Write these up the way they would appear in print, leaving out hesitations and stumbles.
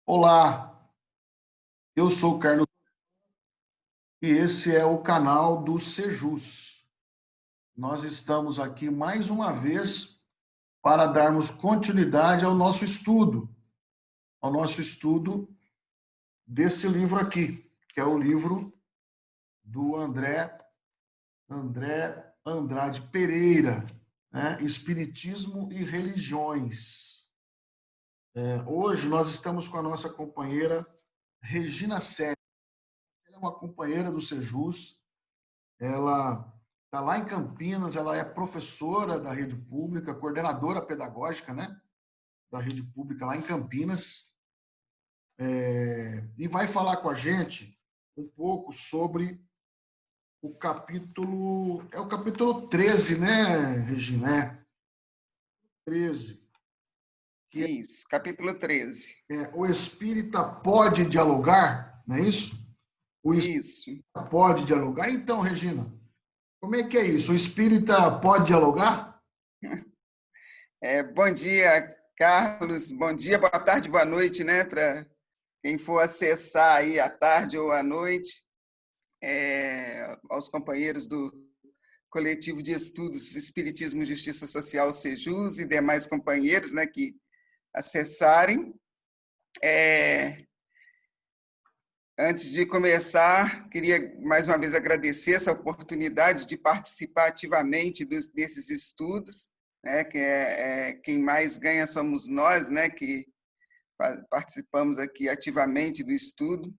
Olá, eu sou o Carlos e esse é o canal do Sejus. Nós estamos aqui mais uma vez para darmos continuidade ao nosso estudo desse livro aqui, que é o livro do André Andrade Pereira, né? Espiritismo e Religiões. Hoje nós estamos com a nossa companheira Regina Sete. Ela é uma companheira do Sejus. Ela está lá em Campinas, ela é professora da rede pública, coordenadora pedagógica, né, da rede pública lá em Campinas, e vai falar com a gente um pouco sobre o capítulo 13, né, Regina? 13, que Isso, capítulo 13. o espírita pode dialogar, não é isso? O Isso. espírita pode dialogar. Então, Regina, como é que é isso? O espírita pode dialogar? Bom dia, Carlos. Bom dia, boa tarde, boa noite, né? Para quem for acessar aí à tarde ou à noite, aos companheiros do Coletivo de Estudos Espiritismo e Justiça Social, Sejus, e demais companheiros, né, que acessarem. Antes de começar, queria mais uma vez agradecer essa oportunidade de participar ativamente desses estudos, né, que quem mais ganha somos nós, né, que participamos aqui ativamente do estudo.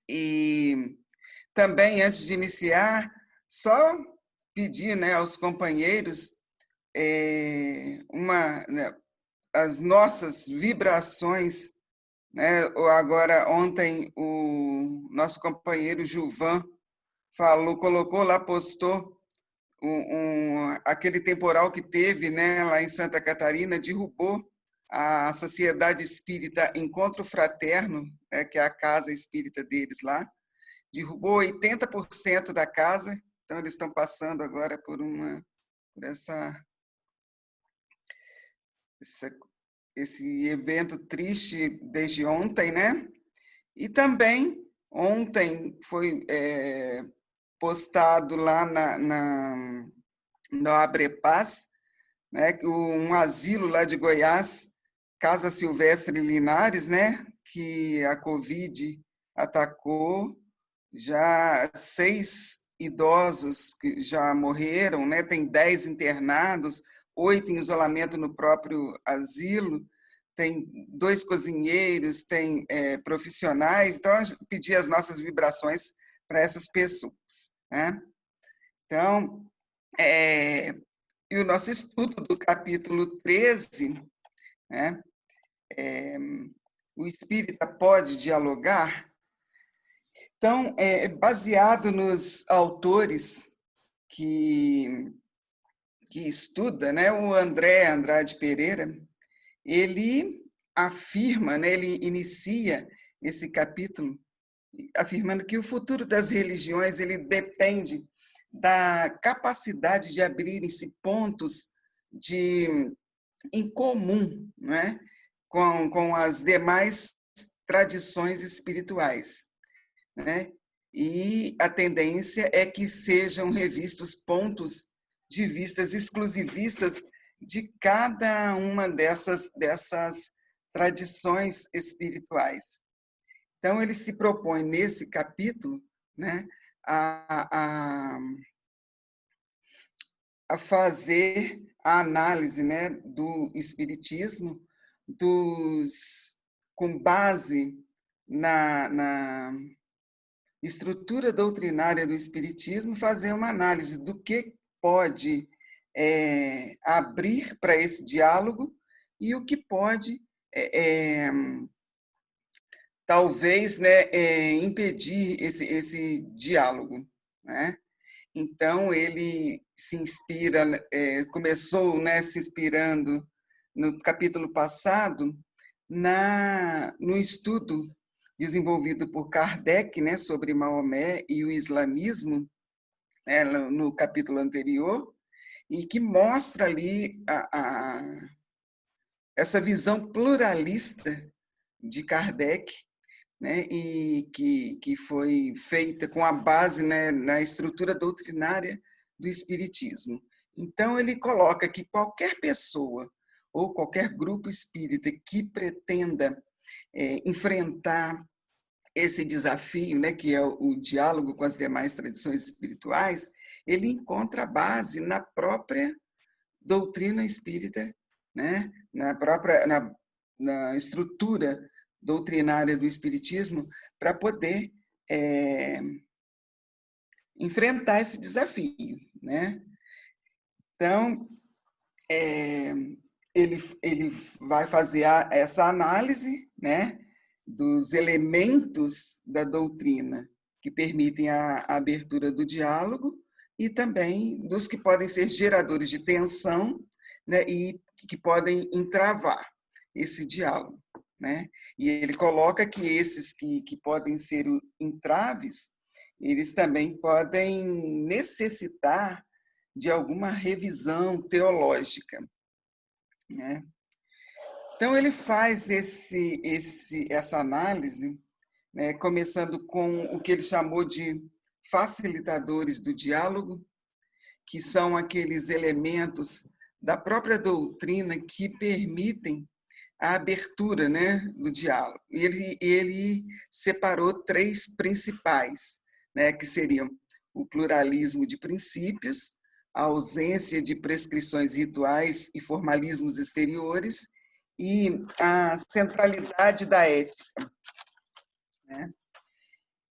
E também, antes de iniciar, só pedir, né, aos companheiros né, as nossas vibrações, né? Agora, ontem, o nosso companheiro Gilvan colocou lá, postou aquele temporal que teve, né, lá em Santa Catarina, derrubou a Sociedade Espírita Encontro Fraterno, né, que é a casa espírita deles lá, derrubou 80% da casa, então eles estão passando agora por essa, esse evento triste desde ontem, né? E também ontem foi postado lá no Abrepaz, né, um asilo lá de Goiás, Casa Silvestre Linares, né, que a Covid atacou, já 6 idosos que já morreram, né, tem 10 internados, 8 em isolamento no próprio asilo, tem 2 cozinheiros, tem profissionais, então eu pedi as nossas vibrações para essas pessoas, né? Então, e o nosso estudo do capítulo 13, né? O espírita pode dialogar? Então, baseado nos autores que, que estuda, né? O André Andrade Pereira, ele afirma, né? Ele inicia esse capítulo afirmando que o futuro das religiões ele depende da capacidade de abrirem-se pontos em comum, né, com as demais tradições espirituais, né? E a tendência é que sejam revistos pontos de vistas exclusivistas de cada uma dessas tradições espirituais. Então, ele se propõe, nesse capítulo, né, a, a, a fazer a análise, né, do espiritismo, com base na estrutura doutrinária do espiritismo, fazer uma análise do que pode abrir para esse diálogo e o que pode talvez, né, impedir esse diálogo, né? Então ele se inspira, começou, né, se inspirando no capítulo passado no estudo desenvolvido por Kardec, né, sobre Maomé e o islamismo, né, no capítulo anterior, e que mostra ali essa visão pluralista de Kardec, né, e que foi feita com a base, né, na estrutura doutrinária do Espiritismo. Então, ele coloca que qualquer pessoa ou qualquer grupo espírita que pretenda enfrentar esse desafio, né, que é o diálogo com as demais tradições espirituais, ele encontra a base na própria doutrina espírita, né, na estrutura doutrinária do espiritismo, para poder enfrentar esse desafio, né? Então, ele vai fazer essa análise, né, dos elementos da doutrina que permitem a abertura do diálogo e também dos que podem ser geradores de tensão, né, e que podem entravar esse diálogo, né? E ele coloca que esses que podem ser entraves, eles também podem necessitar de alguma revisão teológica, né? Então, ele faz essa análise, né, começando com o que ele chamou de facilitadores do diálogo, que são aqueles elementos da própria doutrina que permitem a abertura, né, do diálogo. E ele separou 3 principais, né, que seriam o pluralismo de princípios, a ausência de prescrições rituais e formalismos exteriores e a centralidade da ética, né?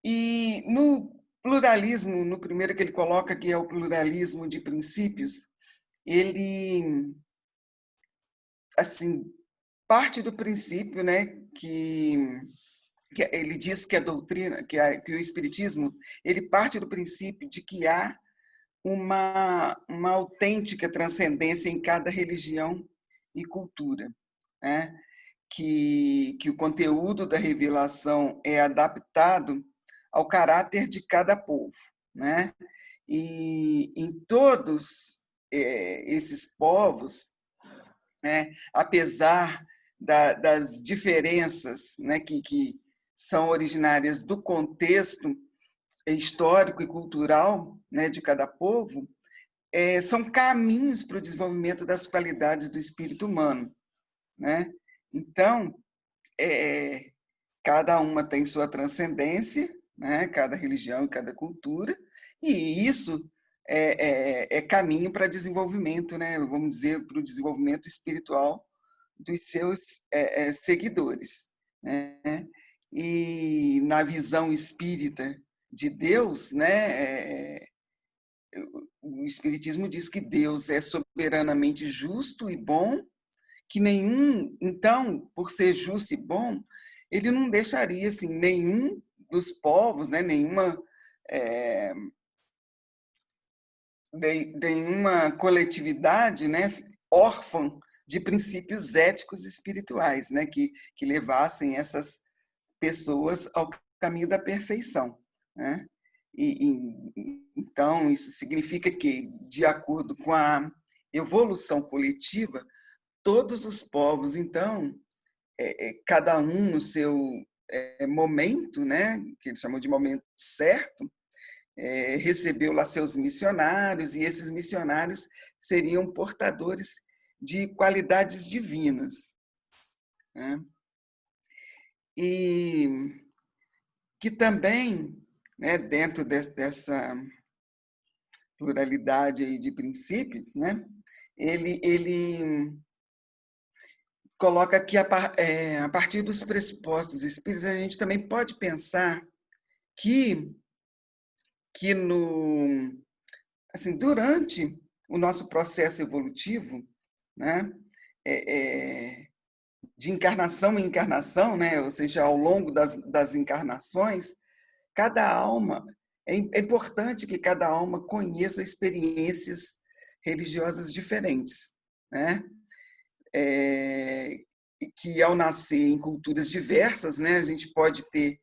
E no pluralismo, no primeiro que ele coloca, que é o pluralismo de princípios, ele, assim, parte do princípio, né, que ele diz que a doutrina, que o espiritismo, ele parte do princípio de que há uma autêntica transcendência em cada religião e cultura, né? Que o conteúdo da revelação é adaptado ao caráter de cada povo, né? E em todos esses povos, né, apesar das diferenças, né, que são originárias do contexto histórico e cultural, né, de cada povo, são caminhos para o desenvolvimento das qualidades do espírito humano, né? Então, cada uma tem sua transcendência, né? Cada religião e cada cultura, e isso é caminho para desenvolvimento, né? Vamos dizer, para o desenvolvimento espiritual dos seus seguidores, né? E na visão espírita de Deus, né? O Espiritismo diz que Deus é soberanamente justo e bom, que então, por ser justo e bom, ele não deixaria assim nenhum dos povos, né, nenhuma coletividade, né, órfã de princípios éticos e espirituais, né, que levassem essas pessoas ao caminho da perfeição, né? Então, isso significa que, de acordo com a evolução coletiva, todos os povos, então, cada um no seu momento, né, que ele chamou de momento certo, recebeu lá seus missionários, e esses missionários seriam portadores de qualidades divinas, né? E que também, né, dentro dessa pluralidade aí de princípios, né, ele coloca que a partir dos pressupostos espíritas a gente também pode pensar que assim, durante o nosso processo evolutivo, né, de encarnação em encarnação, né, ou seja, ao longo das encarnações, cada alma, é importante que cada alma conheça experiências religiosas diferentes, né? Que ao nascer em culturas diversas, né, a gente pode ter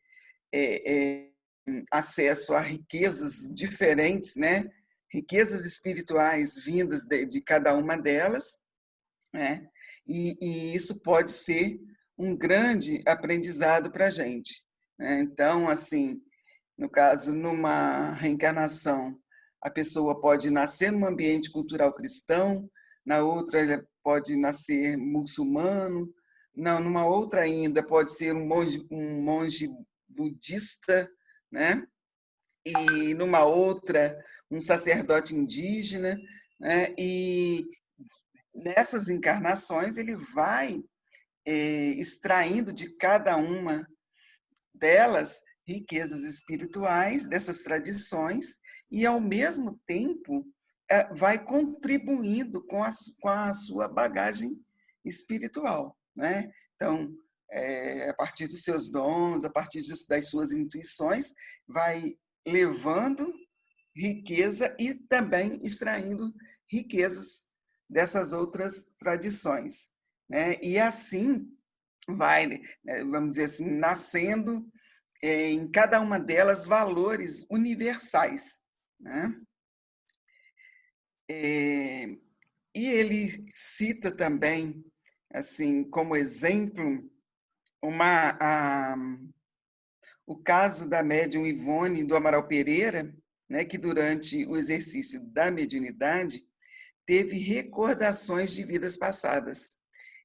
acesso a riquezas diferentes, né? Riquezas espirituais vindas de cada uma delas, né? E isso pode ser um grande aprendizado para a gente, né? Então, assim, no caso, numa reencarnação, a pessoa pode nascer num ambiente cultural cristão, na outra ela pode nascer muçulmano, não, numa outra ainda pode ser um monge budista, né? E numa outra um sacerdote indígena, né? E nessas encarnações ele vai extraindo de cada uma delas riquezas espirituais dessas tradições e, ao mesmo tempo, vai contribuindo com a sua bagagem espiritual, né? Então, a partir dos seus dons, a partir das suas intuições, vai levando riqueza e também extraindo riquezas dessas outras tradições, né? E assim vai, vamos dizer assim, nascendo em cada uma delas valores universais, né? E ele cita também, assim, como exemplo, uma, a, o caso da médium Ivone do Amaral Pereira, né, que durante o exercício da mediunidade teve recordações de vidas passadas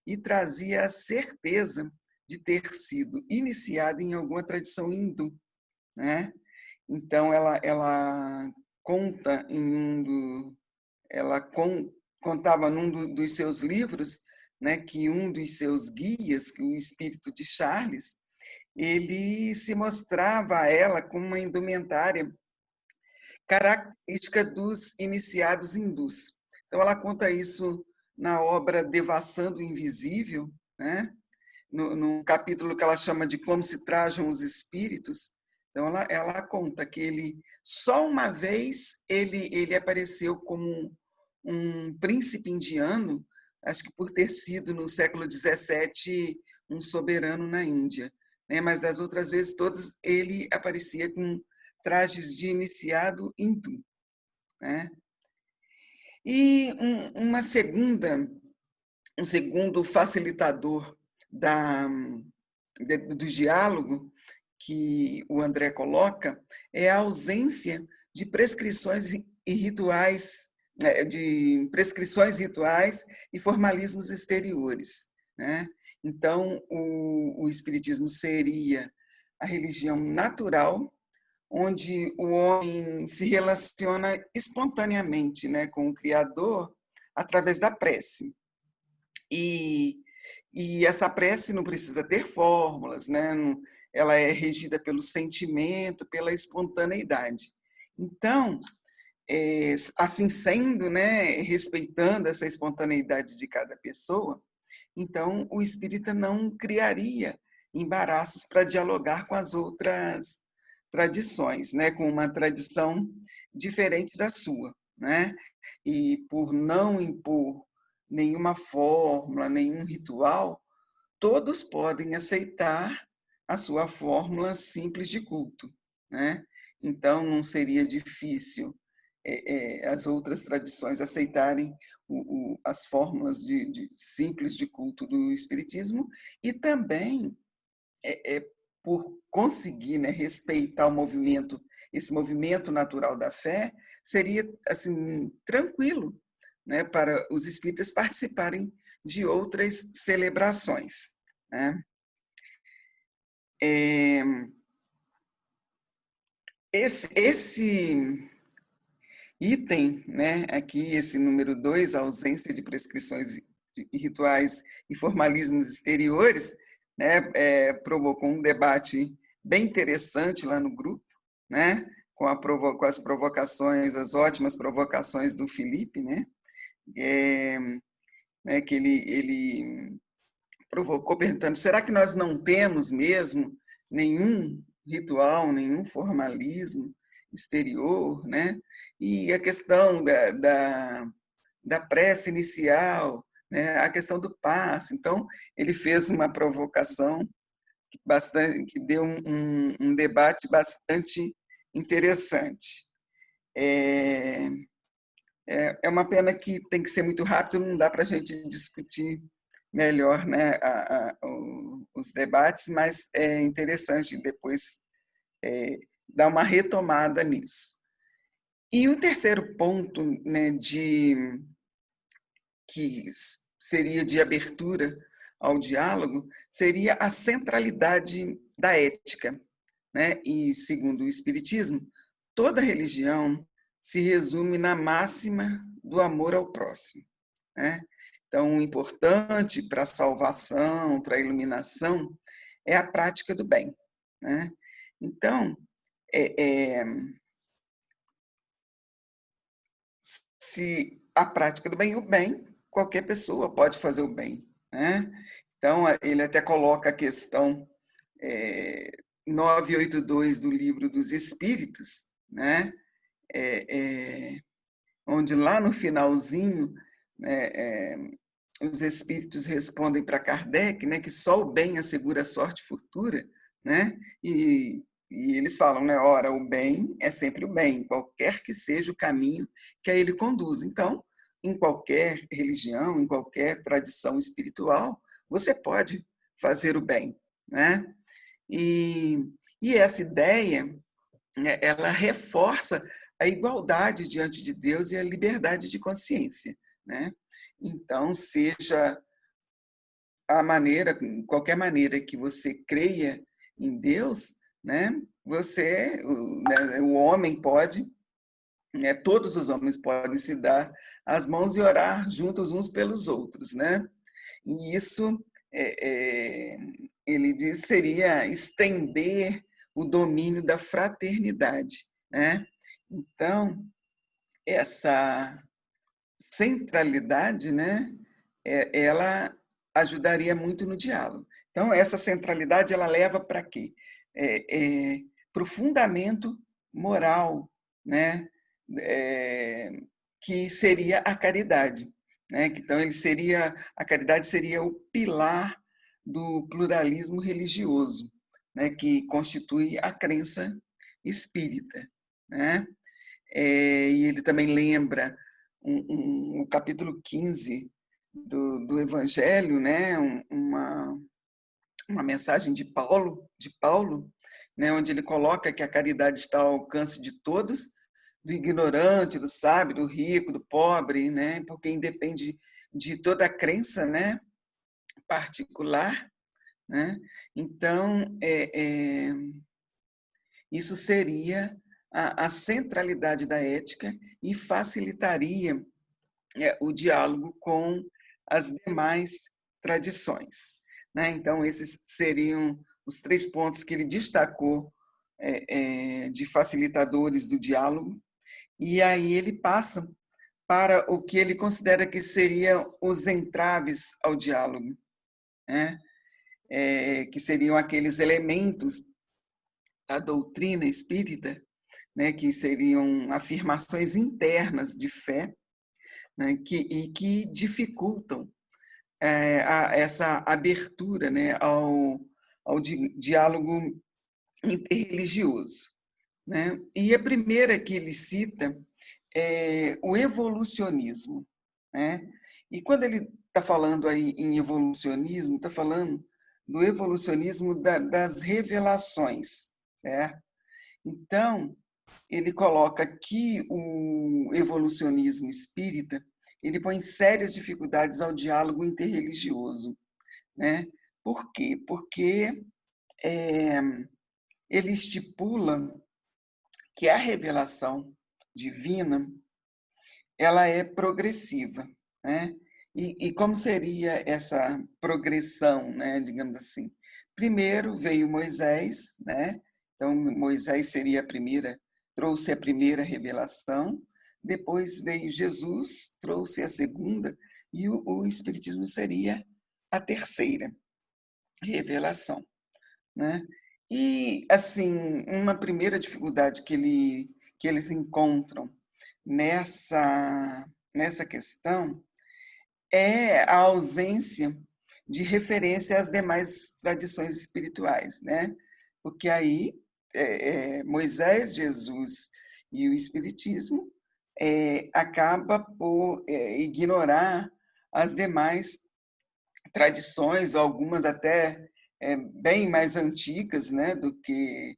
e trazia a certeza de ter sido iniciada em alguma tradição hindu, né? Então ela conta em contava dos seus livros, né, que um dos seus guias, que o espírito de Charles, ele se mostrava a ela com uma indumentária característica dos iniciados hindus. Então ela conta isso na obra Devassando o Invisível, né? No capítulo que ela chama de Como se Trajam os Espíritos. Então ela conta que ele só uma vez ele apareceu como um príncipe indiano, acho que por ter sido no século XVII um soberano na Índia, né? Mas das outras vezes todas ele aparecia com trajes de iniciado hindu, né? E um segundo facilitador do diálogo que o André coloca é a ausência de prescrições e rituais, de prescrições rituais e formalismos exteriores, né? Então, o espiritismo seria a religião natural, onde o homem se relaciona espontaneamente, né, com o Criador através da prece. E essa prece não precisa ter fórmulas, né? Ela é regida pelo sentimento, pela espontaneidade. Então, assim sendo, né, respeitando essa espontaneidade de cada pessoa, então o espírita não criaria embaraços para dialogar com as outras tradições, né, com uma tradição diferente da sua, né? E por não impor nenhuma fórmula, nenhum ritual, todos podem aceitar a sua fórmula simples de culto, né? Então não seria difícil as outras tradições aceitarem as fórmulas simples de culto do espiritismo e também por conseguir, né, respeitar o movimento, esse movimento natural da fé, seria assim tranquilo, né, para os espíritas participarem de outras celebrações, né? Esse item, né, aqui, esse número 2, a ausência de prescrições e rituais e formalismos exteriores, né, provocou um debate bem interessante lá no grupo, né, com as provocações, as ótimas provocações do Felipe, né, que ele provocou perguntando: será que nós não temos mesmo nenhum ritual, nenhum formalismo exterior, né? E a questão da prece inicial, né? A questão do passe. Então, ele fez uma provocação que deu um debate bastante interessante. É uma pena que tem que ser muito rápido, não dá para a gente discutir melhor, né, os debates, mas é interessante depois dar uma retomada nisso. E o terceiro ponto, né, que seria de abertura ao diálogo, seria a centralidade da ética, né? E, segundo o Espiritismo, toda religião se resume na máxima do amor ao próximo, né? Então, o importante para a salvação, para a iluminação, é a prática do bem, né? Então, é, é, se a prática do bem, o bem, qualquer pessoa pode fazer o bem, né? Então, ele até coloca a questão 982 do Livro dos Espíritos, né? Onde lá no finalzinho, né, os espíritos respondem para Kardec, né, que só o bem assegura a sorte futura, né? E eles falam, né, ora, o bem é sempre o bem, qualquer que seja o caminho que a ele conduz. Então, em qualquer religião, em qualquer tradição espiritual, você pode fazer o bem, né? E, e essa ideia, né, ela reforça a igualdade diante de Deus e a liberdade de consciência, né? Então, seja a maneira, qualquer maneira que você creia em Deus, né? O homem pode, né? Todos os homens podem se dar as mãos e orar juntos uns pelos outros, né? E isso, ele diz, seria estender o domínio da fraternidade, né? Então, essa centralidade, né, ela ajudaria muito no diálogo. Então, essa centralidade ela leva para quê? Para o fundamento moral, né, que seria a caridade, né? Então, a caridade seria o pilar do pluralismo religioso, né, que constitui a crença espírita, né? E ele também lembra o capítulo 15 do Evangelho, né? Uma mensagem de Paulo, né? Onde ele coloca que a caridade está ao alcance de todos, do ignorante, do sábio, do rico, do pobre, né? Porque independe de toda a crença, né, particular, né? Então, isso seria a centralidade da ética e facilitaria o diálogo com as demais tradições, né? Então, esses seriam os 3 pontos que ele destacou de facilitadores do diálogo, e aí ele passa para o que ele considera que seriam os entraves ao diálogo, né? Que seriam aqueles elementos da doutrina espírita, né, que seriam afirmações internas de fé, né, que dificultam essa abertura, né, ao diálogo interreligioso, né? E a primeira que ele cita é o evolucionismo, né? E quando ele está falando aí em evolucionismo, está falando do evolucionismo das revelações, certo? Então, ele coloca que o evolucionismo espírita ele põe sérias dificuldades ao diálogo interreligioso, né? Por quê? Porque ele estipula que a revelação divina ela é progressiva, né? E como seria essa progressão, né? Digamos assim. Primeiro veio Moisés, né? Então Moisés seria trouxe a primeira revelação. Depois veio Jesus, trouxe a segunda, e o Espiritismo seria a terceira revelação, né? E assim, uma primeira dificuldade que eles encontram nessa questão é a ausência de referência às demais tradições espirituais, né? Porque aí Moisés, Jesus e o Espiritismo acaba por ignorar as demais tradições, algumas até bem mais antigas, né, do que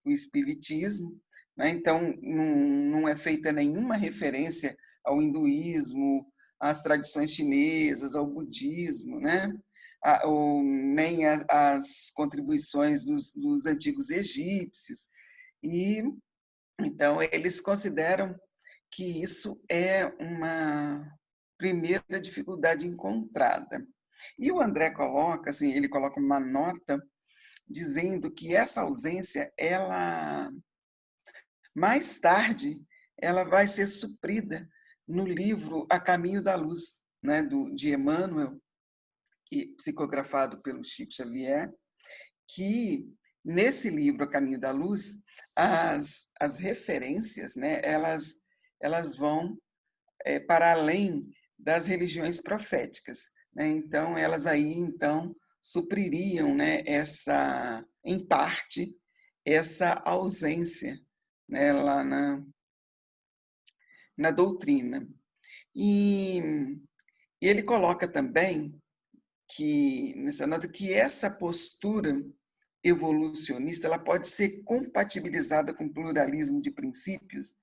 o espiritismo, né? Então não é feita nenhuma referência ao hinduísmo, às tradições chinesas, ao budismo, né? Nem as contribuições dos antigos egípcios. E então eles consideram que isso é uma primeira dificuldade encontrada. E o André coloca, assim, ele coloca uma nota dizendo que essa ausência, ela mais tarde, ela vai ser suprida no livro A Caminho da Luz, né, de Emmanuel, psicografado pelo Chico Xavier, que nesse livro A Caminho da Luz, as referências, né, elas vão para além das religiões proféticas, né? Então elas aí então supririam, né, essa em parte essa ausência, né, lá na doutrina. E ele coloca também que nessa nota que essa postura evolucionista ela pode ser compatibilizada com o pluralismo de princípios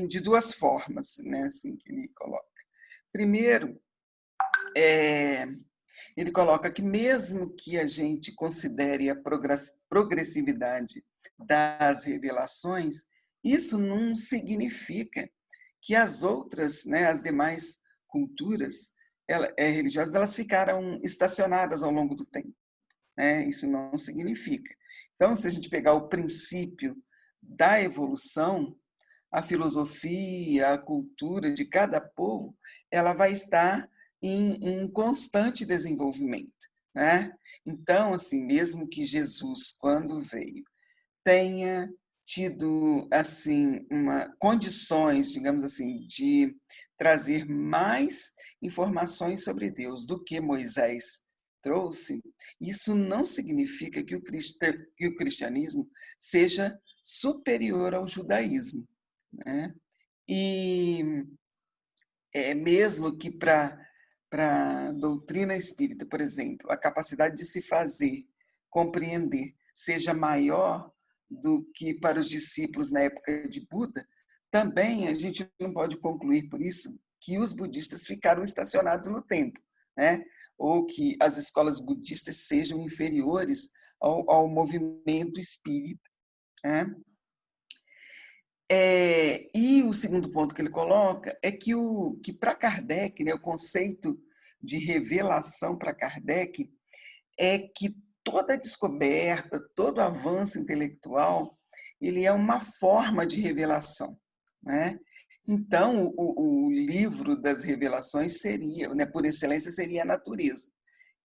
de duas formas, né, assim que ele coloca. Primeiro, ele coloca que mesmo que a gente considere a progressividade das revelações, isso não significa que as outras, né, as demais culturas religiosas, elas ficaram estacionadas ao longo do tempo, né? Isso não significa. Então, se a gente pegar o princípio da evolução, a filosofia, a cultura de cada povo, ela vai estar em constante desenvolvimento, né? Então, assim, mesmo que Jesus, quando veio, tenha tido assim condições, digamos assim, de trazer mais informações sobre Deus do que Moisés trouxe, isso não significa que o cristianismo seja superior ao judaísmo, né? E mesmo que para a doutrina espírita, por exemplo, a capacidade de se fazer compreender seja maior do que para os discípulos na época de Buda, também a gente não pode concluir por isso que os budistas ficaram estacionados no tempo, né? Ou que as escolas budistas sejam inferiores ao movimento espírita, né? E o segundo ponto que ele coloca é que para Kardec, né, o conceito de revelação para Kardec é que toda descoberta, todo avanço intelectual, ele é uma forma de revelação, né? Então, o livro das revelações seria, né, por excelência, seria a natureza.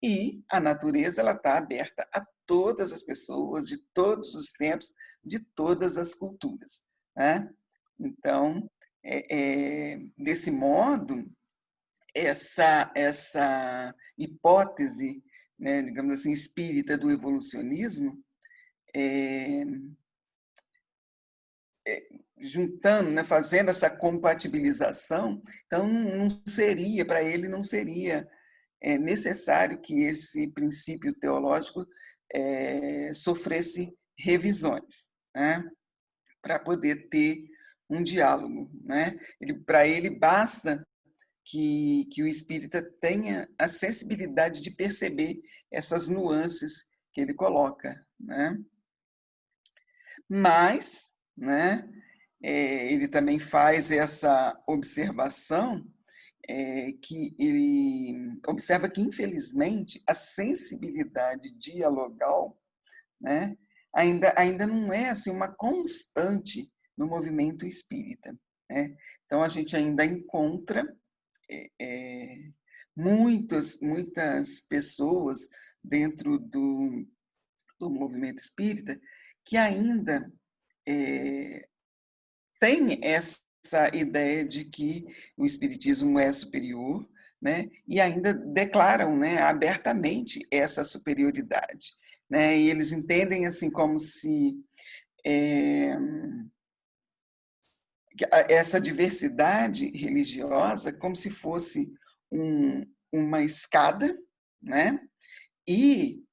E a natureza ela está aberta a todas as pessoas, de todos os tempos, de todas as culturas, né? Então, desse modo, essa hipótese, né, digamos assim, espírita do evolucionismo, é, juntando, né, fazendo essa compatibilização, então não seria, para ele, não seria necessário que esse princípio teológico sofresse revisões, né, para poder ter um diálogo, né? Para ele basta que o espírita tenha a sensibilidade de perceber essas nuances que ele coloca, né? Mas, né, ele também faz essa observação que ele observa que, infelizmente, a sensibilidade dialogal, né, ainda não é assim uma constante no movimento espírita, né? Então, a gente ainda encontra muitas pessoas dentro do movimento espírita que ainda têm essa ideia de que o espiritismo é superior, né? E ainda declaram, né, abertamente essa superioridade, né? E eles entendem assim como se essa diversidade religiosa como se fosse uma escada, né? E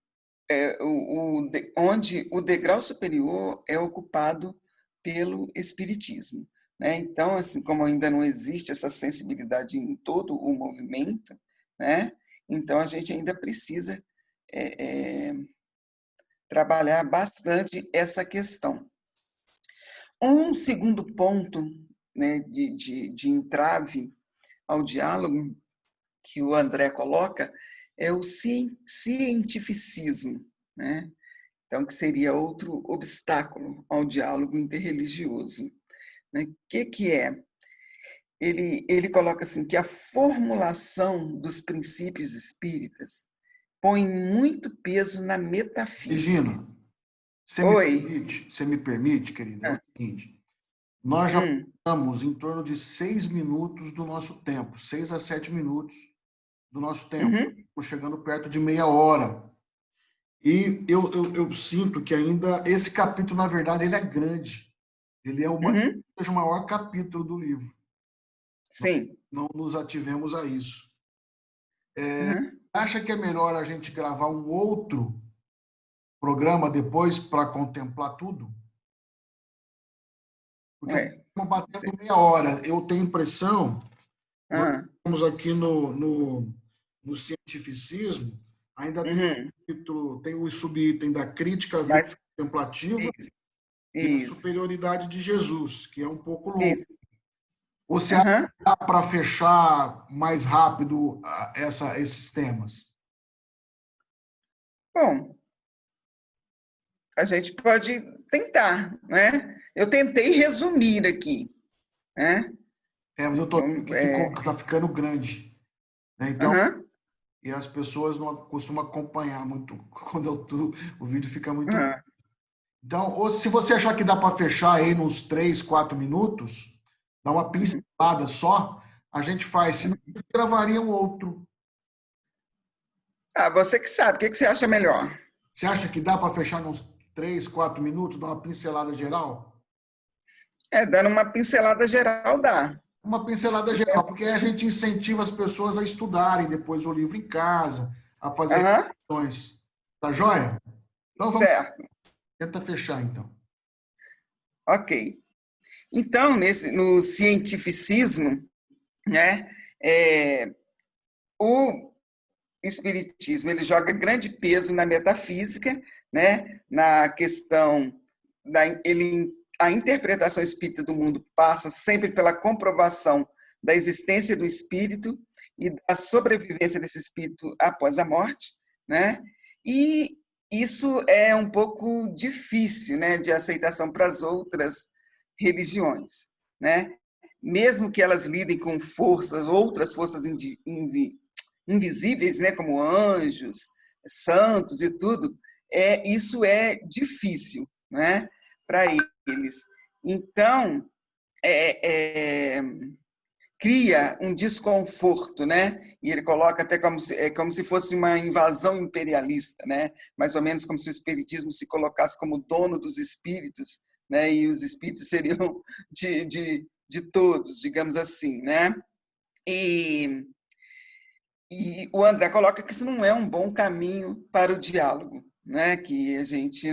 onde o degrau superior é ocupado pelo espiritismo, né? Então, assim, como ainda não existe essa sensibilidade em todo o movimento, né? Então a gente ainda precisa trabalhar bastante essa questão. Um segundo ponto, né, de entrave ao diálogo que o André coloca é o cientificismo, né? Então, que seria outro obstáculo ao diálogo interreligioso. Né? O que é? Ele coloca assim que a formulação dos princípios espíritas põe muito peso na metafísica. Regina, Oi. você me permite, querida? É o Ah, seguinte, nós já hum, passamos em torno de 6 minutos do nosso tempo, 6 a 7 minutos do nosso tempo. uhum, Estamos chegando perto de meia hora. E eu sinto que ainda esse capítulo, na verdade, ele é grande. Ele é uhum, seja o maior capítulo do livro. sim. Não nos ativemos a isso. Uhum, Acha que é melhor a gente gravar um outro programa depois para contemplar tudo? Porque é. estamos batendo meia hora. Eu tenho impressão, nós Ah, estamos aqui no cientificismo, ainda tem uhum, tem o subitem da crítica à vida mas contemplativa isso, e a isso, superioridade de Jesus, que é um pouco longo. isso. Ou você acha Uhum. que dá para fechar mais rápido esses temas? Bom, a gente pode tentar, né? Eu tentei resumir aqui, né? Mas eu estou vendo que está ficando grande. Né? Então, Uhum, e as pessoas não costumam acompanhar muito quando o vídeo fica muito. uhum, Então, ou se você achar que dá para fechar aí nos 3, 4 minutos, dá uma uhum. pincelada só, a gente faz. Senão, a gente gravaria um outro. Ah, você que sabe, o que você acha melhor? Você acha que dá para fechar nos 3, 4 minutos, dar uma pincelada geral? Dando uma pincelada geral dá. Uma pincelada geral, porque aí a gente incentiva as pessoas a estudarem depois o livro em casa, a fazer Aham, reflexões. Tá joia? Então vamos certo. tentar fechar então. Ok. Então, no cientificismo, né, é, o espiritismo ele joga grande peso na metafísica, né, na questão a interpretação espírita do mundo passa sempre pela comprovação da existência do espírito e da sobrevivência desse espírito após a morte, né? E isso é um pouco difícil, né, de aceitação para as outras religiões, né? Mesmo que elas lidem com forças, outras forças invisíveis, né, como anjos, santos e tudo, isso é difícil, né, para eles. Então, é, é, cria um desconforto, né? E ele coloca até como se fosse uma invasão imperialista, né? Mais ou menos como se o espiritismo se colocasse como dono dos espíritos, né? E os espíritos seriam de todos, digamos assim, né? E e o André coloca que isso não é um bom caminho para o diálogo, né? Que a gente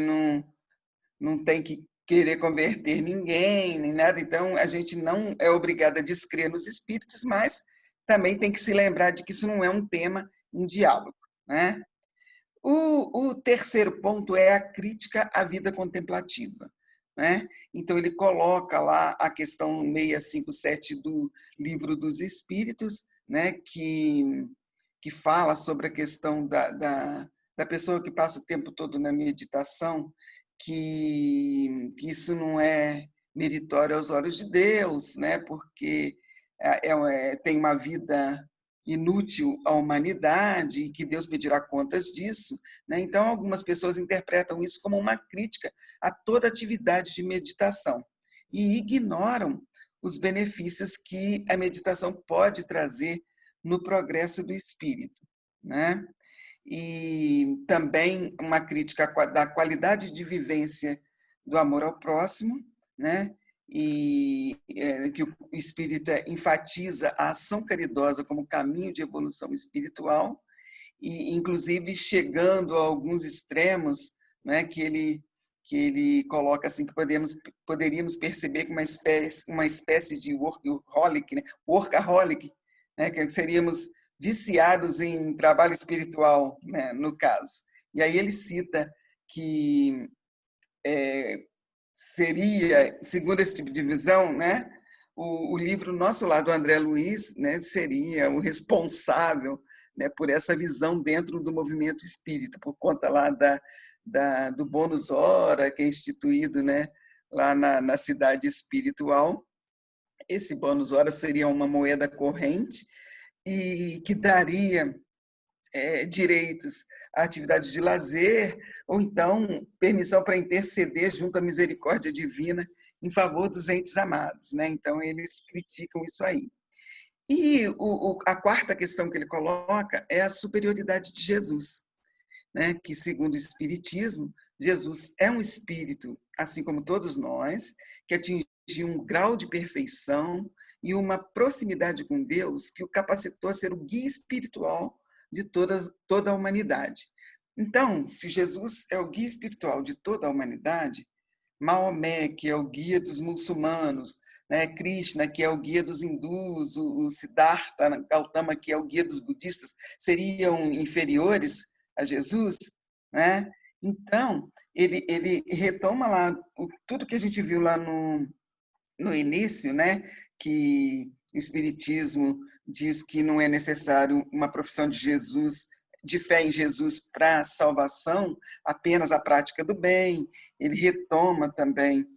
não tem que querer converter ninguém, nem nada, então a gente não é obrigado a descrer nos espíritos, mas também tem que se lembrar de que isso não é um tema em diálogo, né? O terceiro ponto é a crítica à vida contemplativa, né? Então ele coloca lá a questão 657 do Livro dos Espíritos, né? Que fala sobre a questão da pessoa que passa o tempo todo na meditação, que isso não é meritório aos olhos de Deus, né? Porque tem uma vida inútil à humanidade e que Deus pedirá contas disso, né? Então algumas pessoas interpretam isso como uma crítica a toda atividade de meditação e ignoram os benefícios que a meditação pode trazer no progresso do espírito, né? E também uma crítica da qualidade de vivência do amor ao próximo, né? e que o espírita enfatiza a ação caridosa como caminho de evolução espiritual, e inclusive chegando a alguns extremos, né, que ele coloca assim que poderíamos perceber que uma espécie de workaholic, né, workaholic, né, que seríamos viciados em trabalho espiritual, né, no caso. E aí ele cita que seria, segundo esse tipo de visão, né, o livro Nosso Lar, do André Luiz, né, seria o responsável, né, por essa visão dentro do movimento espírita, por conta lá do bônus hora, que é instituído, né, lá na cidade espiritual. Esse bônus hora seria uma moeda corrente e que daria direitos a atividades de lazer, ou então permissão para interceder junto à misericórdia divina em favor dos entes amados, né? Então, eles criticam isso aí. E a quarta questão que ele coloca é a superioridade de Jesus, né? Que, segundo o Espiritismo, Jesus é um espírito, assim como todos nós, que atingiu um grau de perfeição e uma proximidade com Deus que o capacitou a ser o guia espiritual de toda a humanidade. Então, se Jesus é o guia espiritual de toda a humanidade, Maomé, que é o guia dos muçulmanos, né? Krishna, que é o guia dos hindus, o Siddhartha Gautama, que é o guia dos budistas, seriam inferiores a Jesus, né? Então, ele retoma lá tudo que a gente viu lá no início, né? Que o Espiritismo diz que não é necessário uma profissão de fé em Jesus para a salvação, apenas a prática do bem. Ele retoma também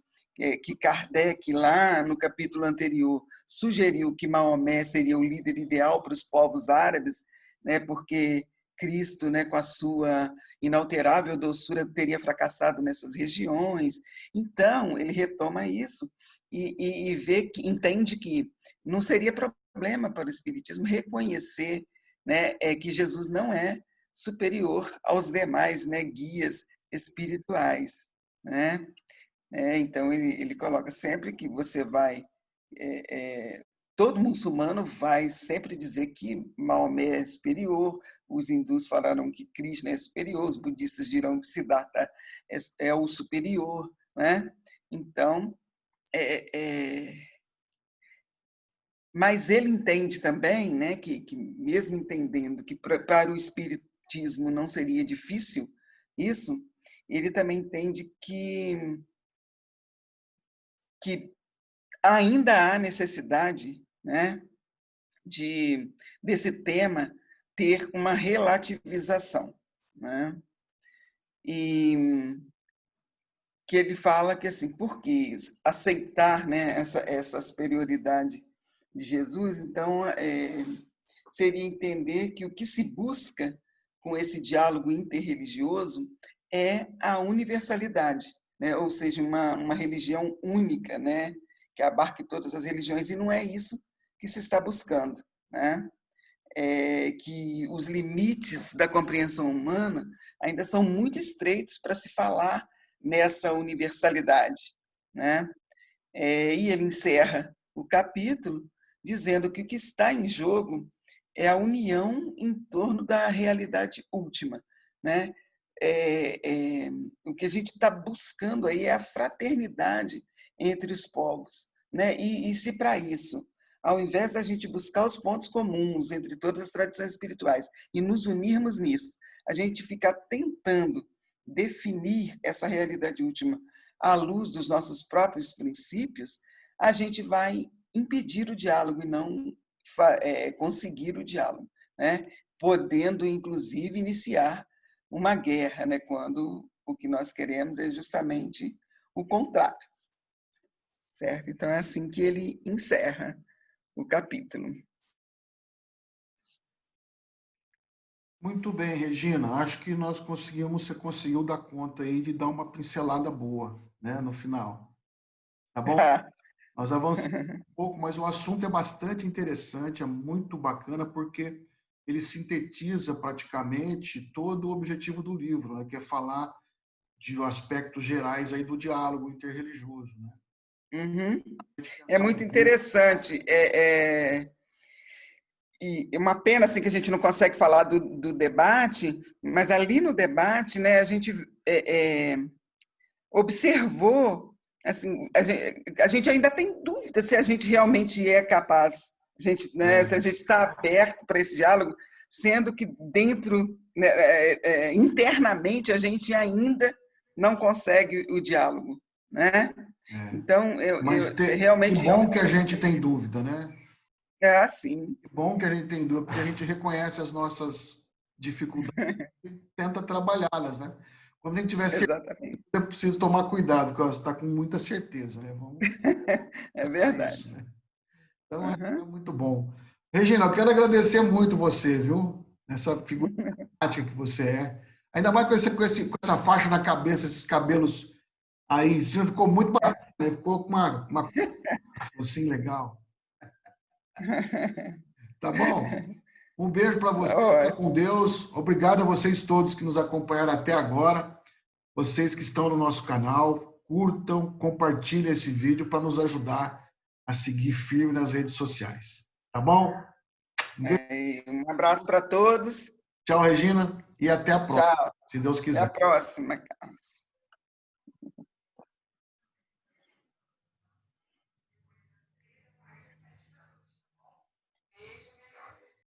que Kardec, lá no capítulo anterior, sugeriu que Maomé seria o líder ideal para os povos árabes, né, porque Cristo, né, com a sua inalterável doçura, teria fracassado nessas regiões. Então, ele retoma isso e vê que entende que não seria problema para o Espiritismo reconhecer, né, que Jesus não é superior aos demais, né, guias espirituais, né? Então ele coloca sempre que você vai todo muçulmano vai sempre dizer que Maomé é superior, os hindus falaram que Krishna é superior, os budistas dirão que Siddhartha é o superior, né? Então mas ele entende também, né, que mesmo entendendo que para o espiritismo não seria difícil isso, ele também entende que ainda há necessidade, né, desse tema ter uma relativização, né? E que ele fala que assim, por que aceitar, né, essa superioridade de Jesus, então seria entender que o que se busca com esse diálogo interreligioso é a universalidade, né? Ou seja, uma religião única, né? Que abarque todas as religiões, e não é isso que se está buscando, né? Que os limites da compreensão humana ainda são muito estreitos para se falar nessa universalidade, né? E ele encerra o capítulo dizendo que o que está em jogo é a união em torno da realidade última, né? O que a gente está buscando aí é a fraternidade entre os povos, né? E se para isso, ao invés da gente buscar os pontos comuns entre todas as tradições espirituais e nos unirmos nisso, a gente ficar tentando definir essa realidade última à luz dos nossos próprios princípios, a gente vai impedir o diálogo e não conseguir o diálogo, né? Podendo, inclusive, iniciar uma guerra, né? Quando o que nós queremos é justamente o contrário, certo? Então, é assim que ele encerra o capítulo. Muito bem, Regina. Acho que você conseguiu dar conta aí de dar uma pincelada boa, né, no final. Tá bom? Nós avançamos um pouco, mas o assunto é bastante interessante, é muito bacana, porque ele sintetiza praticamente todo o objetivo do livro, né, que é falar de aspectos gerais aí do diálogo interreligioso, né? Uhum. É muito interessante. E é uma pena assim, que a gente não consegue falar do debate, mas ali no debate, né, a gente observou, assim, a gente ainda tem dúvida se a gente realmente é capaz, se a gente está aberto para esse diálogo, sendo que dentro, né, internamente, a gente ainda não consegue o diálogo, né? Então, Mas que realmente bom que a gente tem dúvida, né? é assim. Que bom que a gente tem dúvida, porque a gente reconhece as nossas dificuldades e tenta trabalhá-las, né? Quando a gente tiver certeza, Exatamente. é preciso tomar cuidado, porque você está com muita certeza, né? Vamos É buscar isso, verdade. né? Então, é Uhum. muito bom. Regina, eu quero agradecer muito você, viu? Essa figura prática que você é. Ainda mais com essa faixa na cabeça, esses cabelos aí em cima, ficou muito bacana, né? Ficou com uma assim legal. Tá bom? Um beijo para você, fica com Ótimo. Deus. Obrigado a vocês todos que nos acompanharam até agora. Vocês que estão no nosso canal, curtam, compartilhem esse vídeo para nos ajudar a seguir firme nas redes sociais. Tá bom? Um beijo. Um abraço para todos. Tchau, Regina, e até a próxima, Tchau. se Deus Até a quiser. próxima.